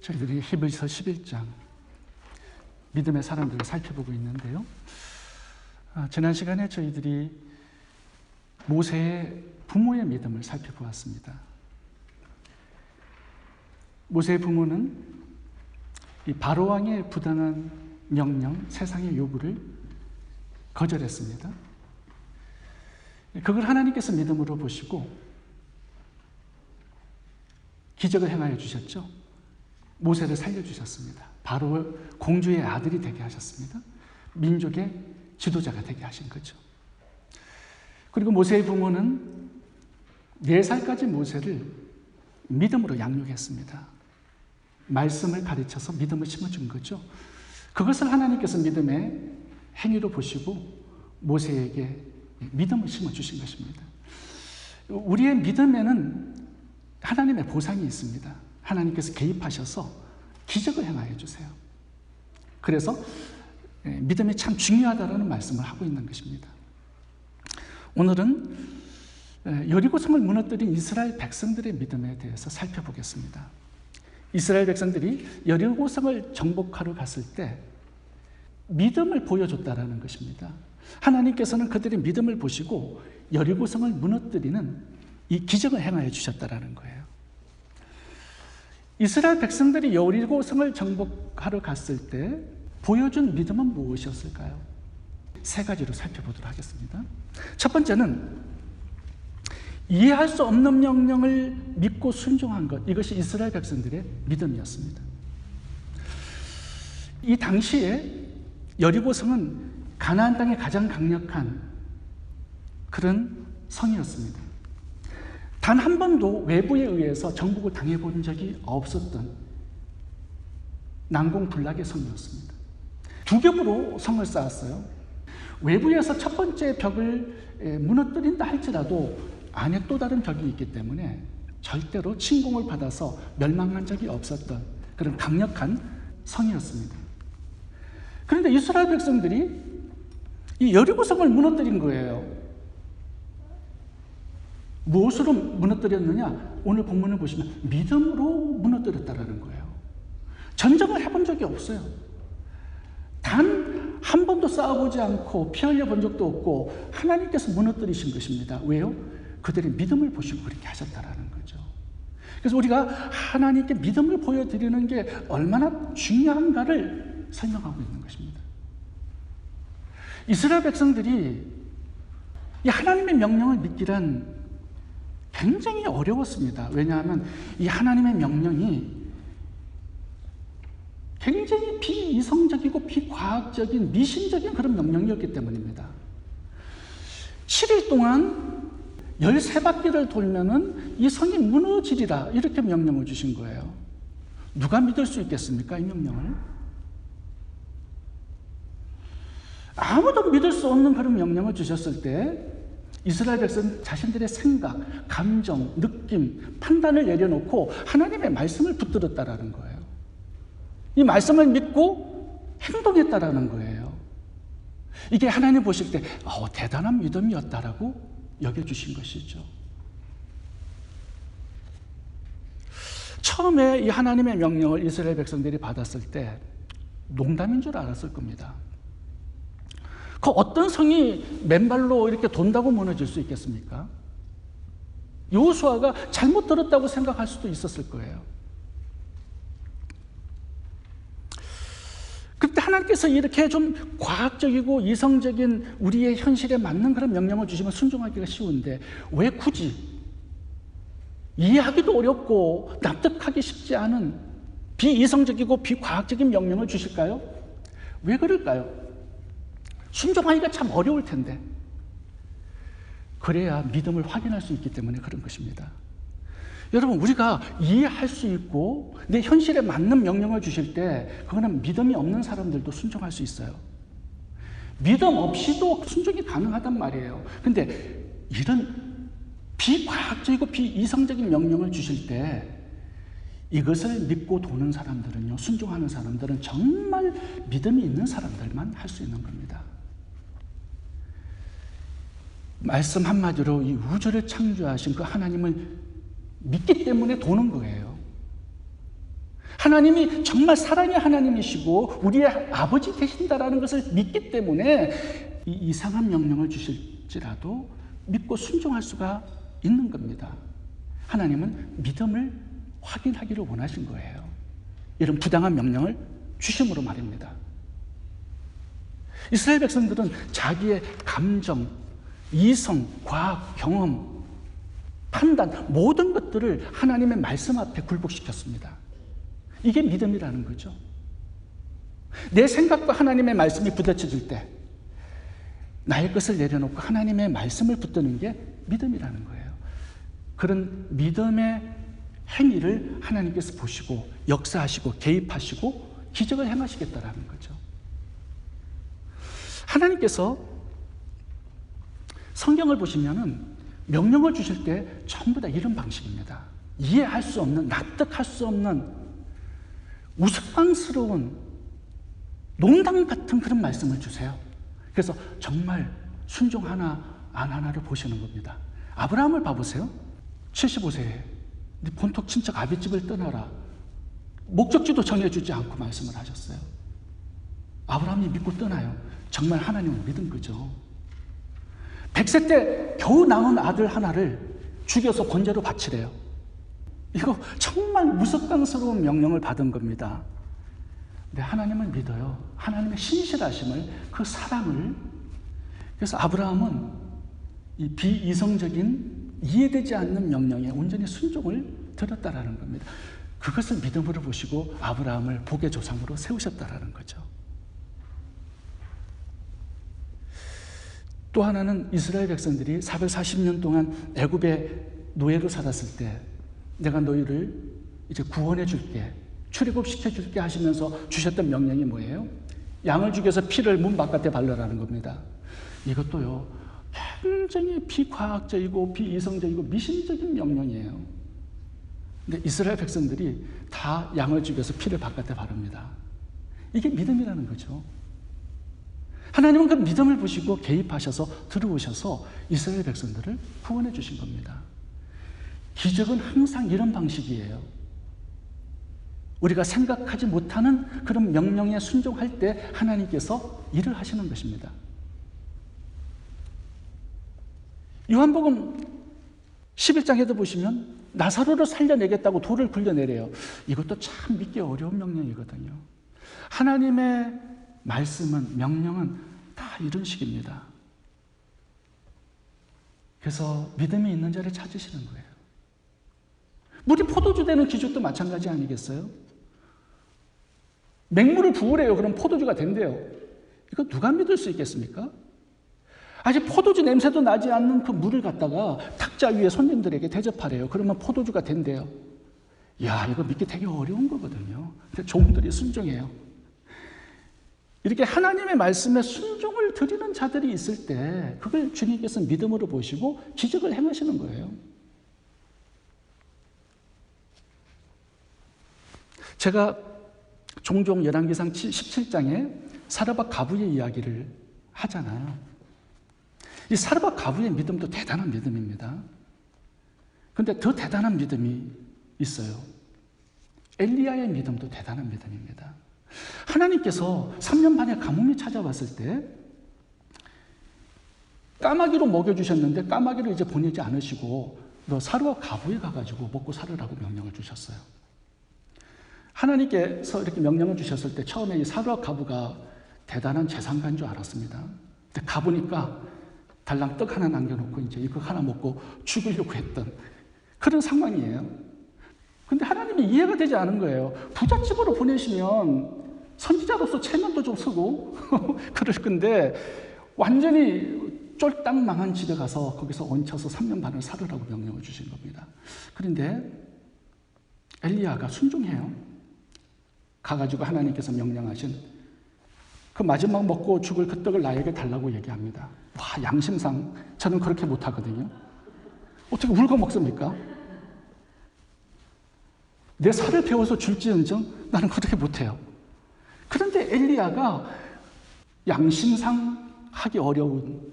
저희들이 히브리서 11장 믿음의 사람들을 살펴보고 있는데요. 지난 시간에 저희들이 모세의 부모의 믿음을 살펴보았습니다. 모세의 부모는 이 바로왕의 부당한 명령, 세상의 요구를 거절했습니다. 그걸 하나님께서 믿음으로 보시고 기적을 행하여 주셨죠. 모세를 살려주셨습니다. 바로 공주의 아들이 되게 하셨습니다. 민족의 지도자가 되게 하신 거죠. 그리고 모세의 부모는 4살까지 모세를 믿음으로 양육했습니다. 말씀을 가르쳐서 믿음을 심어준 거죠. 그것을 하나님께서 믿음의 행위로 보시고 모세에게 믿음을 심어주신 것입니다. 우리의 믿음에는 하나님의 보상이 있습니다. 하나님께서 개입하셔서 기적을 행하여 주세요. 그래서 믿음이 참 중요하다는 말씀을 하고 있는 것입니다. 오늘은 여리고성을 무너뜨린 이스라엘 백성들의 믿음에 대해서 살펴보겠습니다. 이스라엘 백성들이 여리고성을 정복하러 갔을 때 믿음을 보여줬다라는 것입니다. 하나님께서는 그들의 믿음을 보시고 여리고성을 무너뜨리는 이 기적을 행하여 주셨다라는 거예요. 이스라엘 백성들이 여리고성을 정복하러 갔을 때 보여준 믿음은 무엇이었을까요? 3가지로 살펴보도록 하겠습니다. 첫 번째는 이해할 수 없는 명령을 믿고 순종한 것, 이것이 이스라엘 백성들의 믿음이었습니다. 이 당시에 여리고성은 가나안 땅의 가장 강력한 그런 성이었습니다. 단 한 번도 외부에 의해서 정복을 당해본 적이 없었던 난공불락의 성이었습니다. 2겹으로 성을 쌓았어요. 외부에서 첫 번째 벽을 무너뜨린다 할지라도 안에 또 다른 벽이 있기 때문에 절대로 침공을 받아서 멸망한 적이 없었던 그런 강력한 성이었습니다. 그런데 이스라엘 백성들이 이 여리고성을 무너뜨린 거예요. 무엇으로 무너뜨렸느냐? 오늘 본문을 보시면 믿음으로 무너뜨렸다라는 거예요. 전쟁을 해본 적이 없어요. 단 한 번도 싸워보지 않고 피 흘려 본 적도 없고 하나님께서 무너뜨리신 것입니다. 왜요? 그들의 믿음을 보시고 그렇게 하셨다라는 거죠. 그래서 우리가 하나님께 믿음을 보여드리는 게 얼마나 중요한가를 설명하고 있는 것입니다. 이스라엘 백성들이 이 하나님의 명령을 믿기란 굉장히 어려웠습니다. 왜냐하면 이 하나님의 명령이 굉장히 비이성적이고 비과학적인 미신적인 그런 명령이었기 때문입니다. 7일 동안 13바퀴를 돌면은 이 성이 무너지리라 이렇게 명령을 주신 거예요. 누가 믿을 수 있겠습니까? 이 명령을? 아무도 믿을 수 없는 그런 명령을 주셨을 때 이스라엘 백성 자신들의 생각, 감정, 느낌, 판단을 내려놓고 하나님의 말씀을 붙들었다라는 거예요. 이 말씀을 믿고 행동했다라는 거예요. 이게 하나님 보실 때 대단한 믿음이었다라고 여겨주신 것이죠. 처음에 이 하나님의 명령을 이스라엘 백성들이 받았을 때 농담인 줄 알았을 겁니다. 그 어떤 성이 맨발로 이렇게 돈다고 무너질 수 있겠습니까? 여호수아가 잘못 들었다고 생각할 수도 있었을 거예요. 그때 하나님께서 이렇게 좀 과학적이고 이성적인 우리의 현실에 맞는 그런 명령을 주시면 순종하기가 쉬운데 왜 굳이 이해하기도 어렵고 납득하기 쉽지 않은 비이성적이고 비과학적인 명령을 주실까요? 왜 그럴까요? 순종하기가 참 어려울 텐데 그래야 믿음을 확인할 수 있기 때문에 그런 것입니다. 여러분, 우리가 이해할 수 있고 내 현실에 맞는 명령을 주실 때 그거는 믿음이 없는 사람들도 순종할 수 있어요. 믿음 없이도 순종이 가능하단 말이에요. 근데 이런 비과학적이고 비이성적인 명령을 주실 때 이것을 믿고 도는 사람들은요, 순종하는 사람들은 정말 믿음이 있는 사람들만 할 수 있는 겁니다. 말씀 한마디로 이 우주를 창조하신 그 하나님을 믿기 때문에 도는 거예요. 하나님이 정말 사랑의 하나님이시고 우리의 아버지 되신다라는 것을 믿기 때문에 이 이상한 명령을 주실지라도 믿고 순종할 수가 있는 겁니다. 하나님은 믿음을 확인하기를 원하신 거예요. 이런 부당한 명령을 주심으로 말입니다. 이스라엘 백성들은 자기의 감정, 이성, 과학, 경험, 판단 모든 것들을 하나님의 말씀 앞에 굴복시켰습니다. 이게 믿음이라는 거죠. 내 생각과 하나님의 말씀이 부딪혀질 때 나의 것을 내려놓고 하나님의 말씀을 붙드는 게 믿음이라는 거예요. 그런 믿음의 행위를 하나님께서 보시고 역사하시고 개입하시고 기적을 행하시겠다라는 거죠. 하나님께서 성경을 보시면은 명령을 주실 때 전부 다 이런 방식입니다. 이해할 수 없는, 납득할 수 없는 우스꽝스러운 농담 같은 그런 말씀을 주세요. 그래서 정말 순종 하나 안 하나를 보시는 겁니다. 아브라함을 봐보세요. 75세에 네 본토 친척 아비집을 떠나라. 목적지도 정해주지 않고 말씀을 하셨어요. 아브라함이 믿고 떠나요. 정말 하나님을 믿은 거죠. 100세 때 겨우 낳은 아들 하나를 죽여서 번제로 바치래요. 이거 정말 무섭당스러운 명령을 받은 겁니다. 근데 하나님을 믿어요. 하나님의 신실하심을, 그 사랑을. 그래서 아브라함은 이 비이성적인 이해되지 않는 명령에 온전히 순종을 드렸다라는 겁니다. 그것을 믿음으로 보시고 아브라함을 복의 조상으로 세우셨다라는 거죠. 또 하나는 이스라엘 백성들이 440년 동안 애굽의 노예로 살았을 때 내가 너희를 이제 구원해 줄게, 출애굽시켜 줄게 하시면서 주셨던 명령이 뭐예요? 양을 죽여서 피를 문 바깥에 바르라는 겁니다. 이것도요, 굉장히 비과학적이고 비이성적이고 미신적인 명령이에요. 근데 이스라엘 백성들이 다 양을 죽여서 피를 바깥에 바릅니다. 이게 믿음이라는 거죠. 하나님은 그 믿음을 보시고 개입하셔서 들어오셔서 이스라엘 백성들을 구원해 주신 겁니다. 기적은 항상 이런 방식이에요. 우리가 생각하지 못하는 그런 명령에 순종할 때 하나님께서 일을 하시는 것입니다. 요한복음 11장에도 보시면 나사로를 살려내겠다고 돌을 굴려내래요. 이것도 참 믿기 어려운 명령이거든요. 하나님의 말씀은, 명령은 다 이런 식입니다. 그래서 믿음이 있는 자를 찾으시는 거예요. 물이 포도주 되는 기적도 마찬가지 아니겠어요? 맹물을 부으래요. 그럼 포도주가 된대요. 이거 누가 믿을 수 있겠습니까? 아직 포도주 냄새도 나지 않는 그 물을 갖다가 탁자 위에 손님들에게 대접하래요. 그러면 포도주가 된대요. 이야, 이거 믿기 되게 어려운 거거든요. 근데 종들이 순종해요. 이렇게 하나님의 말씀에 순종을 드리는 자들이 있을 때 그걸 주님께서 믿음으로 보시고 기적을 행하시는 거예요. 제가 종종 열왕기상 17장에 사르밧 가부의 이야기를 하잖아요. 이 사르밧 가부의 믿음도 대단한 믿음입니다. 그런데 더 대단한 믿음이 있어요. 엘리야의 믿음도 대단한 믿음입니다. 하나님께서 3년 반의 가뭄이 찾아왔을 때 까마귀로 먹여주셨는데 까마귀를 이제 보내지 않으시고 너 사르밧 가부에 가가지고 먹고 살으라고 명령을 주셨어요. 하나님께서 이렇게 명령을 주셨을 때 처음에 이 사르밧 가부가 대단한 재상가인 줄 알았습니다. 근데 가보니까 달랑 떡 하나 남겨놓고 이제 이거 하나 먹고 죽으려고 했던 그런 상황이에요. 근데 하나님이 이해가 되지 않은 거예요. 부잣집으로 보내시면 선지자로서 체면도 좀 쓰고 그럴 건데 완전히 쫄딱 망한 집에 가서 거기서 얹혀서 3년 반을 살으라고 명령을 주신 겁니다. 그런데 엘리야가 순종해요. 가가지고 하나님께서 명령하신 그 마지막 먹고 죽을 그 떡을 나에게 달라고 얘기합니다. 와, 양심상 저는 그렇게 못하거든요. 어떻게 울고 먹습니까? 내 살을 베어서 줄지언정 나는 그렇게 못해요. 그런데 엘리야가 양심상 하기 어려운,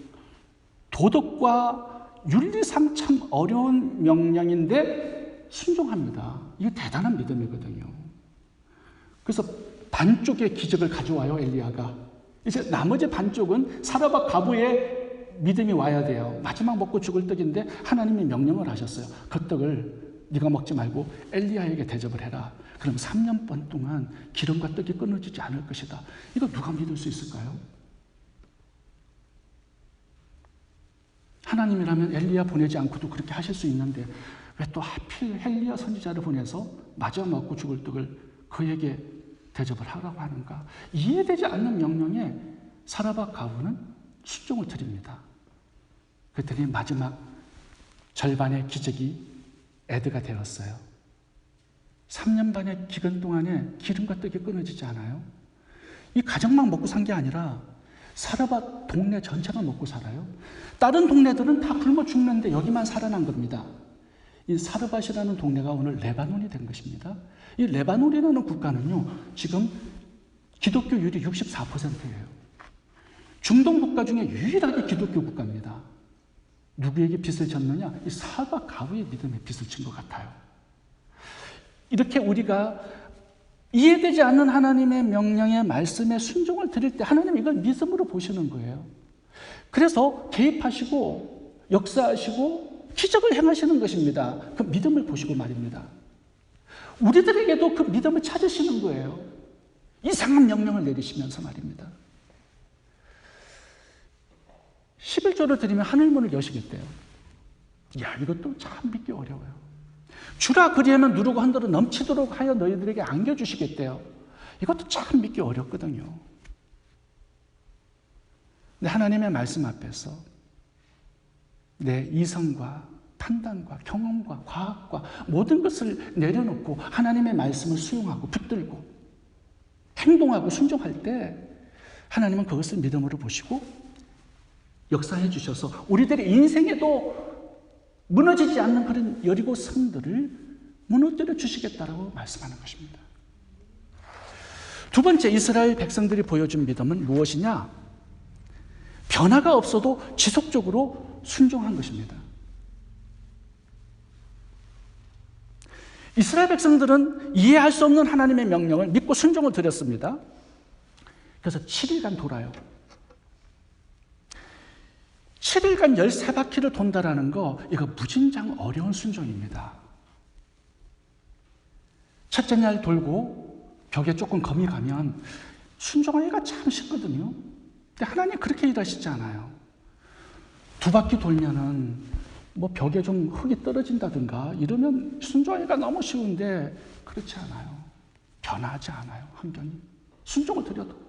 도덕과 윤리상 참 어려운 명령인데 순종합니다. 이게 대단한 믿음이거든요. 그래서 반쪽의 기적을 가져와요, 엘리야가. 이제 나머지 반쪽은 사라밧 과부의 믿음이 와야 돼요. 마지막 먹고 죽을 떡인데 하나님이 명령을 하셨어요. 그 떡을 네가 먹지 말고 엘리야에게 대접을 해라. 그럼 3년 반 동안 기름과 떡이 끊어지지 않을 것이다. 이거 누가 믿을 수 있을까요? 하나님이라면 엘리야 보내지 않고도 그렇게 하실 수 있는데 왜 또 하필 엘리야 선지자를 보내서 마지막 먹고 죽을 떡을 그에게 대접을 하라고 하는가? 이해되지 않는 명령에 사라밧 과부는 순종을 드립니다. 그랬더니 마지막 절반의 기적이 에드가 되었어요. 3년 반의 기간 동안에 기름과 떡이 끊어지지 않아요. 이 가정만 먹고 산 게 아니라 사라밧 동네 전체가 먹고 살아요. 다른 동네들은 다 굶어 죽는데 여기만 살아난 겁니다. 이 사르밧이라는 동네가 오늘 레바논이 된 것입니다. 이 레바논이라는 국가는요, 지금 기독교율이 64%예요. 중동 국가 중에 유일하게 기독교 국가입니다. 누구에게 빚을 졌느냐? 이 사라밧 과부의 믿음에 빚을 진 것 같아요. 이렇게 우리가 이해되지 않는 하나님의 명령에 말씀에 순종을 드릴 때 하나님 이걸 믿음으로 보시는 거예요. 그래서 개입하시고 역사하시고 기적을 행하시는 것입니다. 그 믿음을 보시고 말입니다. 우리들에게도 그 믿음을 찾으시는 거예요. 이상한 명령을 내리시면서 말입니다. 11조를 드리면 하늘문을 여시겠대요. 야, 이것도 참 믿기 어려워요. 주라 그리하면 누르고 한도로 넘치도록 하여 너희들에게 안겨주시겠대요. 이것도 참 믿기 어렵거든요. 근데 하나님의 말씀 앞에서 내 이성과 판단과 경험과 과학과 모든 것을 내려놓고 하나님의 말씀을 수용하고 붙들고 행동하고 순종할 때 하나님은 그것을 믿음으로 보시고 역사해 주셔서 우리들의 인생에도 무너지지 않는 그런 여리고 성들을 무너뜨려 주시겠다라고 말씀하는 것입니다. 두 번째, 이스라엘 백성들이 보여준 믿음은 무엇이냐? 변화가 없어도 지속적으로 순종한 것입니다. 이스라엘 백성들은 이해할 수 없는 하나님의 명령을 믿고 순종을 드렸습니다. 그래서 7일간 돌아요. 7일간 13바퀴를 돈다라는 거, 이거 무진장 어려운 순종입니다. 첫째 날 돌고 벽에 조금 검이 가면 순종하기가 참 쉽거든요. 근데 하나님 그렇게 일하시지 않아요. 2바퀴 돌면은 뭐 벽에 좀 흙이 떨어진다든가 이러면 순종하기가 너무 쉬운데 그렇지 않아요. 변하지 않아요, 환경이. 순종을 드려도.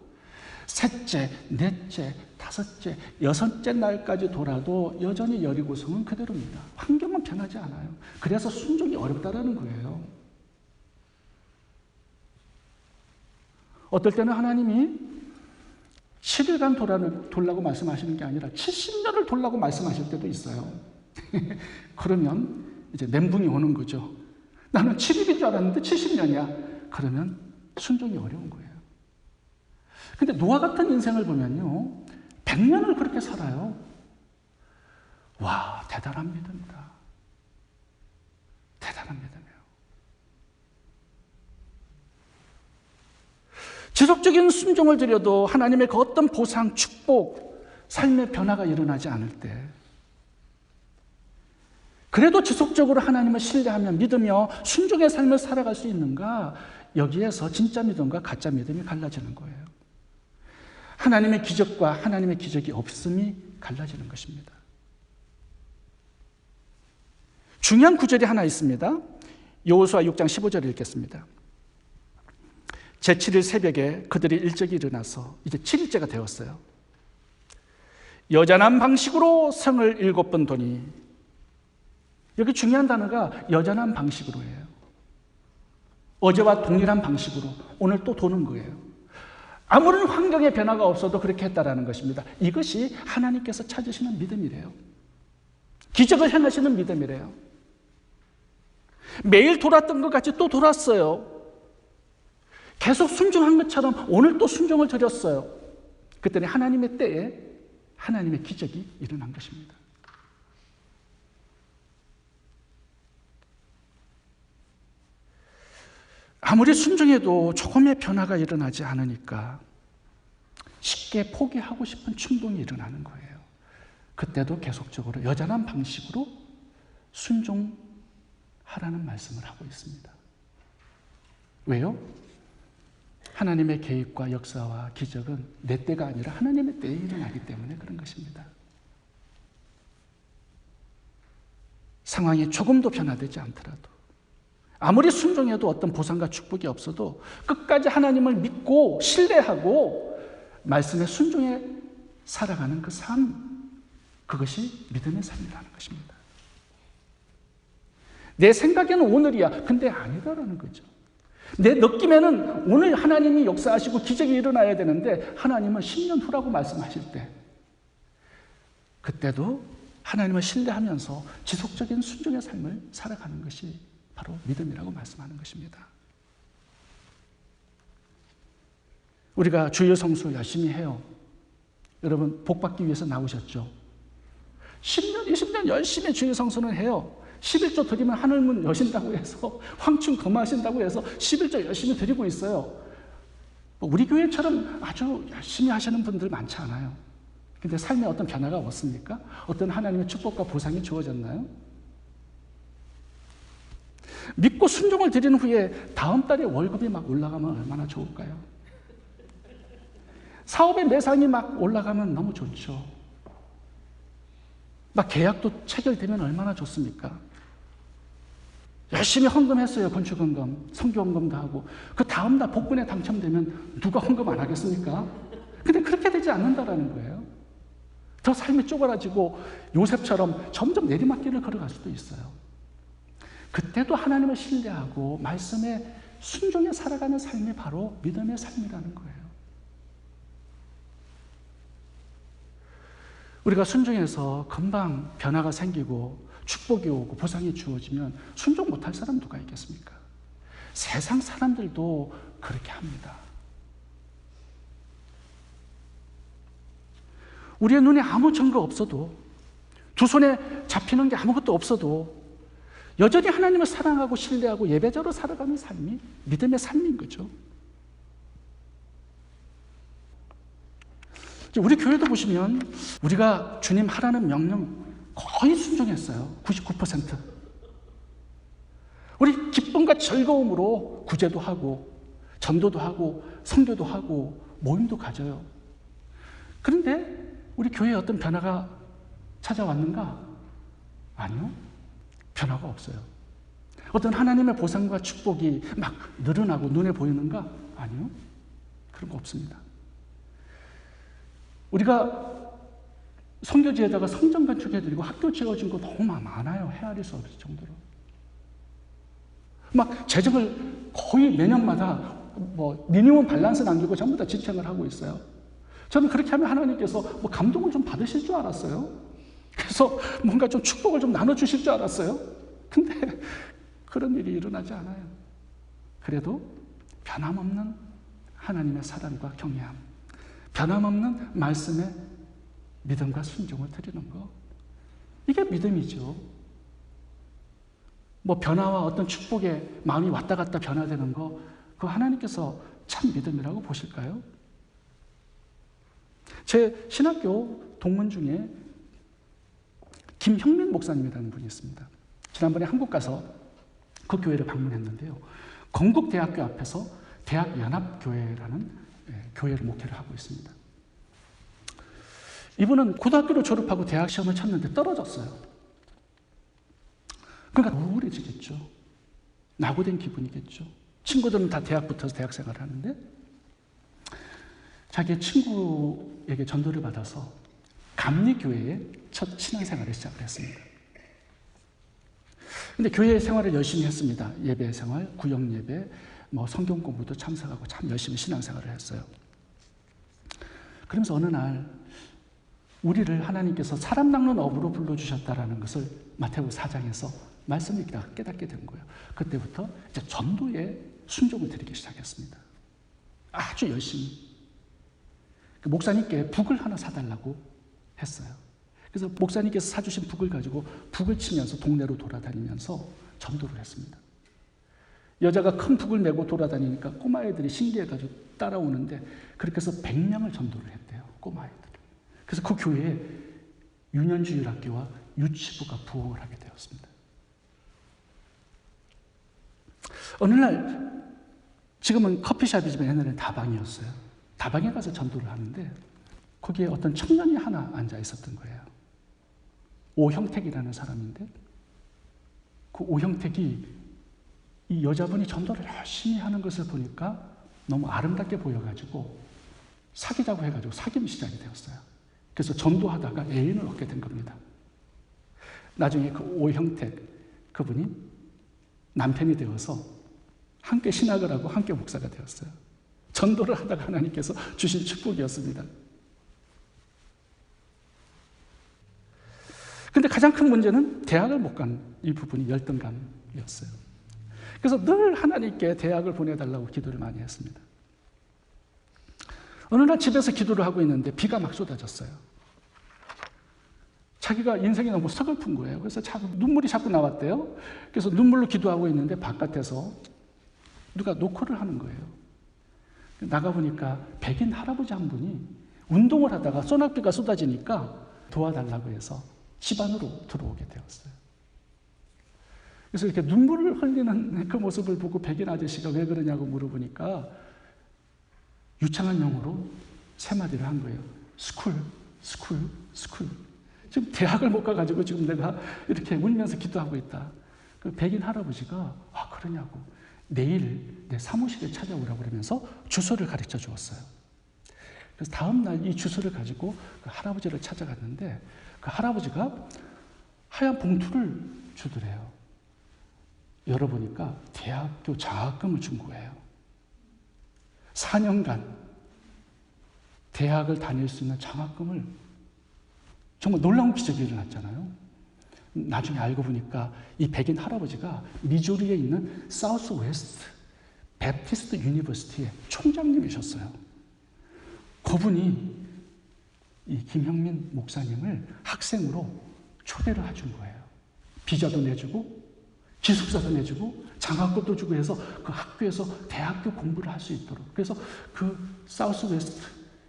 셋째, 넷째, 다섯째, 여섯째 날까지 돌아도 여전히 여리고성은 그대로입니다. 환경은 변하지 않아요. 그래서 순종이 어렵다라는 거예요. 어떨 때는 하나님이 7일간 돌라고 말씀하시는 게 아니라 70년을 돌라고 말씀하실 때도 있어요. 그러면 이제 멘붕이 오는 거죠. 나는 7일인 줄 알았는데 70년이야. 그러면 순종이 어려운 거예요. 근데 노아 같은 인생을 보면요, 100년을 그렇게 살아요. 와, 대단한 믿음이다. 대단한 믿음이에요. 지속적인 순종을 드려도 하나님의 그 어떤 보상, 축복, 삶의 변화가 일어나지 않을 때, 그래도 지속적으로 하나님을 신뢰하며 믿으며 순종의 삶을 살아갈 수 있는가? 여기에서 진짜 믿음과 가짜 믿음이 갈라지는 거예요. 하나님의 기적과 하나님의 기적이 없음이 갈라지는 것입니다. 중요한 구절이 하나 있습니다. 여호수아 6장 15절을 읽겠습니다. 제7일 새벽에 그들이 일찍이 일어나서 이제 7일째가 되었어요. 여전한 방식으로 성을 7번 도니, 여기 중요한 단어가 여전한 방식으로예요. 어제와 동일한 방식으로 오늘 또 도는 거예요. 아무런 환경의 변화가 없어도 그렇게 했다라는 것입니다. 이것이 하나님께서 찾으시는 믿음이래요. 기적을 행하시는 믿음이래요. 매일 돌았던 것 같이 또 돌았어요. 계속 순종한 것처럼 오늘 또 순종을 드렸어요. 그랬더니 하나님의 때에 하나님의 기적이 일어난 것입니다. 아무리 순종해도 조금의 변화가 일어나지 않으니까 쉽게 포기하고 싶은 충동이 일어나는 거예요. 그때도 계속적으로 여전한 방식으로 순종하라는 말씀을 하고 있습니다. 왜요? 하나님의 계획과 역사와 기적은 내 때가 아니라 하나님의 때에 일어나기 때문에 그런 것입니다. 상황이 조금도 변화되지 않더라도, 아무리 순종해도 어떤 보상과 축복이 없어도 끝까지 하나님을 믿고 신뢰하고 말씀에 순종해 살아가는 그 삶, 그것이 믿음의 삶이라는 것입니다. 내 생각에는 오늘이야. 근데 아니다라는 거죠. 내 느낌에는 오늘 하나님이 역사하시고 기적이 일어나야 되는데 하나님은 10년 후라고 말씀하실 때, 그때도 하나님을 신뢰하면서 지속적인 순종의 삶을 살아가는 것이 바로 믿음이라고 말씀하는 것입니다. 우리가 주일 성수 열심히 해요. 여러분 복 받기 위해서 나오셨죠? 10년, 20년 열심히 주일 성수는 해요. 11조 드리면 하늘문 여신다고 해서, 황충 거마하신다고 해서 11조 열심히 드리고 있어요. 우리 교회처럼 아주 열심히 하시는 분들 많지 않아요. 근데 삶에 어떤 변화가 없습니까? 어떤 하나님의 축복과 보상이 주어졌나요? 믿고 순종을 드리는 후에 다음 달에 월급이 막 올라가면 얼마나 좋을까요? 사업의 매상이 막 올라가면 너무 좋죠. 막 계약도 체결되면 얼마나 좋습니까? 열심히 헌금했어요. 건축헌금, 선교헌금도 하고. 그 다음날 복권에 당첨되면 누가 헌금 안 하겠습니까? 근데 그렇게 되지 않는다라는 거예요. 더 삶이 쪼그라지고 요셉처럼 점점 내리막길을 걸어갈 수도 있어요. 그때도 하나님을 신뢰하고 말씀에 순종해 살아가는 삶이 바로 믿음의 삶이라는 거예요. 우리가 순종해서 금방 변화가 생기고 축복이 오고 보상이 주어지면 순종 못할 사람 누가 있겠습니까? 세상 사람들도 그렇게 합니다. 우리의 눈에 아무 증거 없어도, 두 손에 잡히는 게 아무것도 없어도 여전히 하나님을 사랑하고 신뢰하고 예배자로 살아가는 삶이 믿음의 삶인 거죠. 우리 교회도 보시면 우리가 주님 하라는 명령 거의 순종했어요. 99%. 우리 기쁨과 즐거움으로 구제도 하고 전도도 하고 선교도 하고 모임도 가져요. 그런데 우리 교회에 어떤 변화가 찾아왔는가? 아니요. 변화가 없어요. 어떤 하나님의 보상과 축복이 막 늘어나고 눈에 보이는가? 아니요. 그런 거 없습니다. 우리가 선교지에다가 성전 건축해드리고 학교 지어진 거 너무 많아요. 헤아릴 수 없을 정도로. 막 재정을 거의 매년마다 미니멈 밸런스 남기고 전부 다 집행을 하고 있어요. 저는 그렇게 하면 하나님께서 감동을 좀 받으실 줄 알았어요. 그래서 뭔가 좀 축복을 좀 나눠주실 줄 알았어요. 근데 그런 일이 일어나지 않아요. 그래도 변함없는 하나님의 사랑과 경외함, 변함없는 말씀에 믿음과 순종을 드리는 거, 이게 믿음이죠. 변화와 어떤 축복에 마음이 왔다 갔다 변화되는 거, 그거 하나님께서 참 믿음이라고 보실까요? 제 신학교 동문 중에 김형민 목사님이라는 분이 있습니다. 지난번에 한국 가서 그 교회를 방문했는데요. 건국대학교 앞에서 대학연합교회라는 교회를 목회를 하고 있습니다. 이분은 고등학교를 졸업하고 대학 시험을 쳤는데 떨어졌어요. 그러니까 우울해지겠죠. 낙오된 기분이겠죠. 친구들은 다 대학 붙어서 대학 생활을 하는데 자기 친구에게 전도를 받아서 감리교회에 첫 신앙생활을 시작을 했습니다. 근데 교회 생활을 열심히 했습니다. 예배 생활, 구역 예배, 성경 공부도 참석하고 참 열심히 신앙생활을 했어요. 그러면서 어느 날 우리를 하나님께서 사람 낚는 어부로 불러주셨다라는 것을 마태복음 4장에서 말씀을 깨닫게 된 거예요. 그때부터 이제 전도에 순종을 드리기 시작했습니다. 아주 열심히. 목사님께 북을 하나 사달라고 했어요. 그래서 목사님께서 사주신 북을 가지고 북을 치면서 동네로 돌아다니면서 전도를 했습니다. 여자가 큰 북을 메고 돌아다니니까 꼬마애들이 신기해가지고 따라오는데 그렇게 해서 100명을 전도를 했대요. 꼬마애들을. 그래서 그 교회에 유년주일학교와 유치부가 부흥을 하게 되었습니다. 어느 날 지금은 커피숍이지만 옛날에는 다방이었어요. 다방에 가서 전도를 하는데 거기에 어떤 청년이 하나 앉아 있었던 거예요. 오형택이라는 사람인데 그 오형택이 이 여자분이 전도를 열심히 하는 것을 보니까 너무 아름답게 보여가지고 사귀자고 해가지고 사귐이 시작이 되었어요. 그래서 전도하다가 애인을 얻게 된 겁니다. 나중에 그 오형택 그분이 남편이 되어서 함께 신학을 하고 함께 목사가 되었어요. 전도를 하다가 하나님께서 주신 축복이었습니다. 근데 가장 큰 문제는 대학을 못 간 이 부분이 열등감이었어요. 그래서 늘 하나님께 대학을 보내달라고 기도를 많이 했습니다. 어느 날 집에서 기도를 하고 있는데 비가 막 쏟아졌어요. 자기가 인생이 너무 서글픈 거예요. 그래서 눈물이 자꾸 나왔대요. 그래서 눈물로 기도하고 있는데 바깥에서 누가 노크를 하는 거예요. 나가보니까 백인 할아버지 한 분이 운동을 하다가 소낙비가 쏟아지니까 도와달라고 해서 집 안으로 들어오게 되었어요. 그래서 이렇게 눈물을 흘리는 그 모습을 보고 백인 아저씨가 왜 그러냐고 물어보니까 유창한 영어로 세 마디를 한 거예요. 스쿨. 지금 대학을 못 가가지고 지금 내가 이렇게 울면서 기도하고 있다. 그 백인 할아버지가 그러냐고 내일 내 사무실에 찾아오라고 그러면서 주소를 가르쳐 주었어요. 그래서 다음 날 이 주소를 가지고 그 할아버지를 찾아갔는데 그 할아버지가 하얀 봉투를 주더래요. 열어보니까 대학교 장학금을 준 거예요. 4년간 대학을 다닐 수 있는 장학금을 정말 놀라운 기적이 일어났잖아요. 나중에 알고 보니까 이 백인 할아버지가 미주리에 있는 사우스 웨스트 베프티스트 유니버시티의 총장님이셨어요. 그분이 이 김형민 목사님을 학생으로 초대를 해준 거예요. 비자도 내주고 기숙사도 내주고 장학금도 주고 해서 그 학교에서 대학교 공부를 할 수 있도록. 그래서 그 사우스 웨스트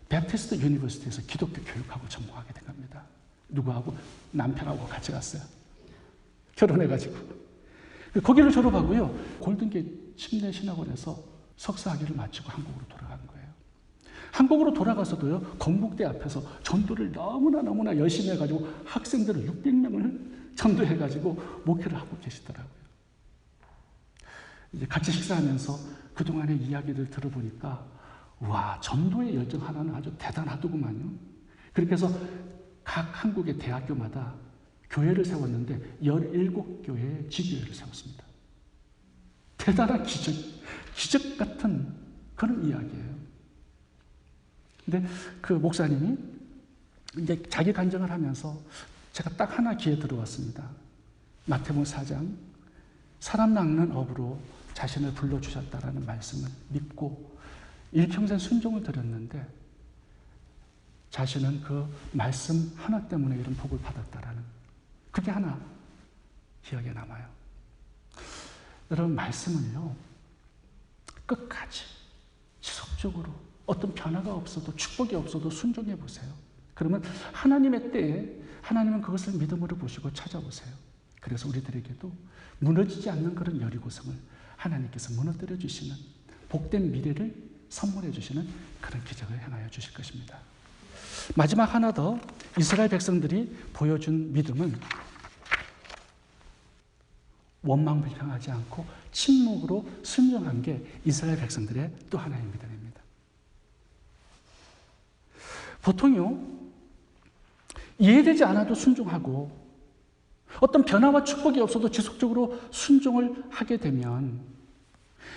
베프티스트 유니버시티에서 기독교 교육하고 전공하게 된 겁니다. 누구하고? 남편하고 같이 갔어요. 결혼해가지고. 거기를 졸업하고요. 골든게이트 침례신학원에서 석사학위를 마치고 한국으로 돌아간 거예요. 한국으로 돌아가서도요. 건국대 앞에서 전도를 너무나 열심히 해가지고 학생들을 600명을 전도해가지고 목회를 하고 계시더라고요. 이제 같이 식사하면서 그동안의 이야기를 들어보니까 와, 전도의 열정 하나는 아주 대단하더구만요. 그렇게 해서 각 한국의 대학교마다 교회를 세웠는데 17교회의 지교회를 세웠습니다. 대단한 기적 같은 그런 이야기예요. 근데 그 목사님이 이제 자기 간증을 하면서 제가 딱 하나 귀에 들어왔습니다. 마태복음 4장 사람 낚는 업으로 자신을 불러주셨다라는 말씀을 믿고 일평생 순종을 드렸는데 자신은 그 말씀 하나 때문에 이런 복을 받았다라는 그게 하나 기억에 남아요. 여러분 말씀은요 끝까지 지속적으로 어떤 변화가 없어도 축복이 없어도 순종해 보세요. 그러면 하나님의 때에 하나님은 그것을 믿음으로 보시고 찾아오세요. 그래서 우리들에게도 무너지지 않는 그런 여리고성을 하나님께서 무너뜨려 주시는 복된 미래를 선물해 주시는 그런 기적을 행하여 주실 것입니다. 마지막 하나 더 이스라엘 백성들이 보여준 믿음은 원망불평하지 않고 침묵으로 순종한 게 이스라엘 백성들의 또 하나의 믿음입니다. 보통요 이해되지 않아도 순종하고 어떤 변화와 축복이 없어도 지속적으로 순종을 하게 되면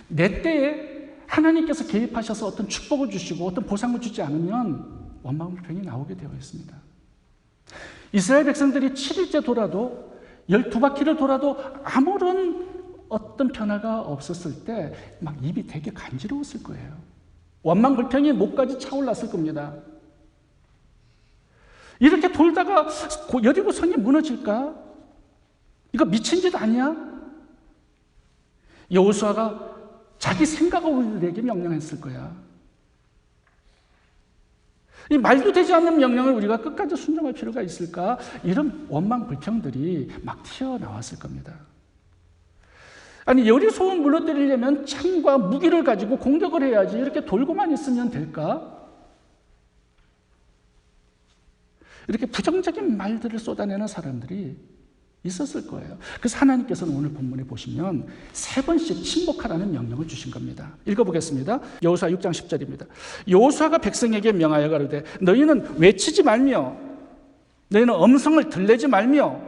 내 때에 하나님께서 개입하셔서 어떤 축복을 주시고 어떤 보상을 주지 않으면 원망불평이 나오게 되어 있습니다. 이스라엘 백성들이 7일째 돌아도 12바퀴를 돌아도 아무런 어떤 변화가 없었을 때 막 입이 되게 간지러웠을 거예요. 원망불평이 목까지 차올랐을 겁니다. 이렇게 돌다가 여리고성이 무너질까? 이거 미친 짓 아니야? 여호수아가 자기 생각을 우리들에게 명령했을 거야. 이 말도 되지 않는 명령을 우리가 끝까지 순종할 필요가 있을까? 이런 원망 불평들이 막 튀어나왔을 겁니다. 아니, 여리고성을 무너뜨리려면 창과 무기를 가지고 공격을 해야지 이렇게 돌고만 있으면 될까? 이렇게 부정적인 말들을 쏟아내는 사람들이 있었을 거예요. 그래서 하나님께서는 오늘 본문에 보시면 3번씩 침묵하라는 명령을 주신 겁니다. 읽어보겠습니다. 여호수아 6장 10절입니다. 여호수아가 백성에게 명하여 가로되 너희는 외치지 말며 너희는 음성을 들내지 말며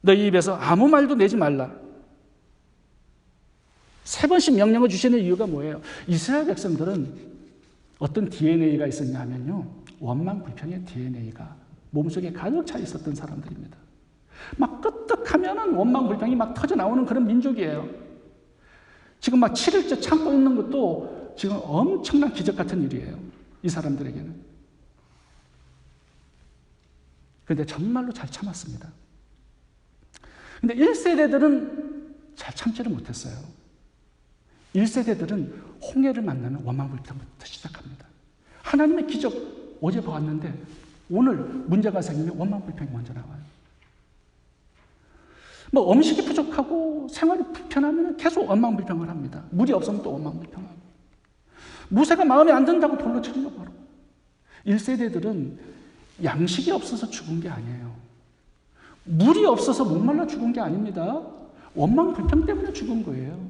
너희 입에서 아무 말도 내지 말라. 3번씩 명령을 주시는 이유가 뭐예요? 이스라엘 백성들은 어떤 DNA가 있었냐 하면요, 원망 불평의 DNA가 몸속에 가득 차 있었던 사람들입니다. 막 끄떡하면은 원망 불평이 막 터져 나오는 그런 민족이에요. 지금 막 7일째 참고 있는 것도 지금 엄청난 기적 같은 일이에요. 이 사람들에게는. 그런데 정말로 잘 참았습니다. 근데 1세대들은 잘 참지를 못했어요. 1세대들은 홍해를 만나면 원망 불평부터 시작합니다. 하나님의 기적 어제 보았는데 오늘 문제가 생기면 원망 불평이 먼저 나와요. 뭐 음식이 부족하고 생활이 불편하면 계속 원망 불평을 합니다. 물이 없으면 또 원망 불평하고. 무새가 마음에 안 든다고 돌로 치려고 하고. 1세대들은 양식이 없어서 죽은 게 아니에요. 물이 없어서 목말라 죽은 게 아닙니다. 원망 불평 때문에 죽은 거예요.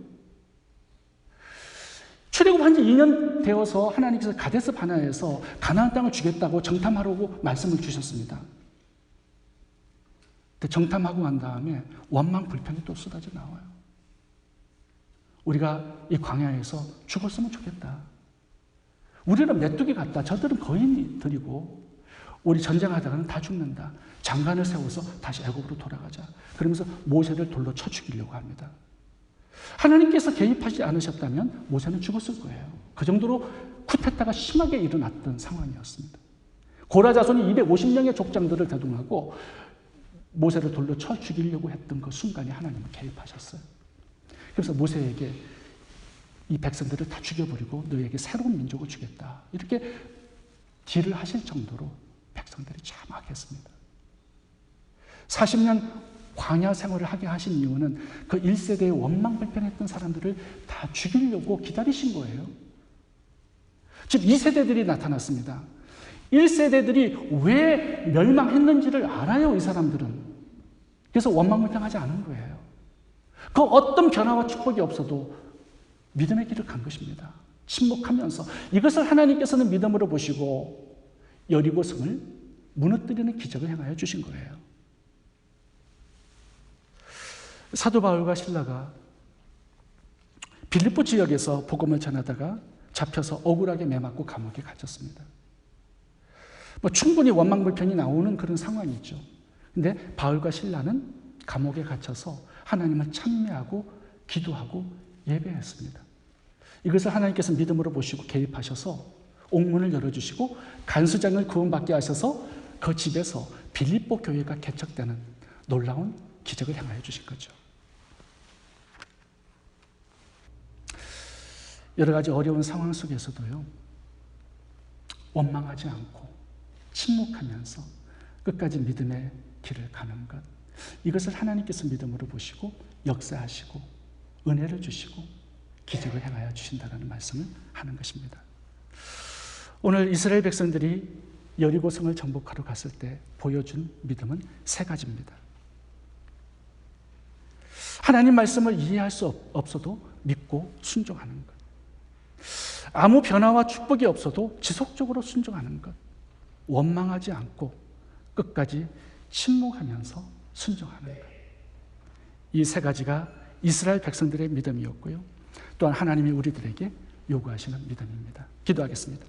출애굽한 지 2년 되어서 하나님께서 가데스 바네아에서 가나안 땅을 주겠다고 정탐하라고 말씀을 주셨습니다. 근데 정탐하고 난 다음에 원망 불평이 또 쏟아져 나와요. 우리가 이 광야에서 죽었으면 좋겠다. 우리는 메뚜기 같다. 저들은 거인들이고 우리 전쟁하다가는 다 죽는다. 장관을 세워서 다시 애굽으로 돌아가자. 그러면서 모세를 돌로 쳐 죽이려고 합니다. 하나님께서 개입하지 않으셨다면 모세는 죽었을 거예요. 그 정도로 쿠데타가 심하게 일어났던 상황이었습니다. 고라 자손이 250명의 족장들을 대동하고 모세를 돌로 쳐 죽이려고 했던 그 순간에 하나님은 개입하셨어요. 그래서 모세에게 이 백성들을 다 죽여버리고 너희에게 새로운 민족을 주겠다. 이렇게 딜을 하실 정도로 백성들이 참 악했습니다. 40년 광야 생활을 하게 하신 이유는 그 1세대에 원망 불평했던 사람들을 다 죽이려고 기다리신 거예요. 즉 2세대들이 나타났습니다. 1세대들이 왜 멸망했는지를 알아요, 이 사람들은. 그래서 원망 불평하지 않은 거예요. 그 어떤 변화와 축복이 없어도 믿음의 길을 간 것입니다. 침묵하면서 이것을 하나님께서는 믿음으로 보시고 여리고성을 무너뜨리는 기적을 행하여 주신 거예요. 사도 바울과 실라가 빌립보 지역에서 복음을 전하다가 잡혀서 억울하게 매맞고 감옥에 갇혔습니다. 뭐 충분히 원망 불평이 나오는 그런 상황이죠. 근데 바울과 실라는 감옥에 갇혀서 하나님을 찬미하고 기도하고 예배했습니다. 이것을 하나님께서 믿음으로 보시고 개입하셔서 옥문을 열어주시고 간수장을 구원받게 하셔서 그 집에서 빌립보 교회가 개척되는 놀라운 기적을 행하여 주신 거죠. 여러 가지 어려운 상황 속에서도요, 원망하지 않고 침묵하면서 끝까지 믿음의 길을 가는 것, 이것을 하나님께서 믿음으로 보시고 역사하시고 은혜를 주시고 기적을 행하여 주신다는 말씀을 하는 것입니다. 오늘 이스라엘 백성들이 여리고성을 정복하러 갔을 때 보여준 믿음은 3가지입니다. 하나님 말씀을 이해할 수 없어도 믿고 순종하는 것. 아무 변화와 축복이 없어도 지속적으로 순종하는 것. 원망하지 않고 끝까지 침묵하면서 순종하는 것. 이 3가지가 이스라엘 백성들의 믿음이었고요. 또한 하나님이 우리들에게 요구하시는 믿음입니다. 기도하겠습니다.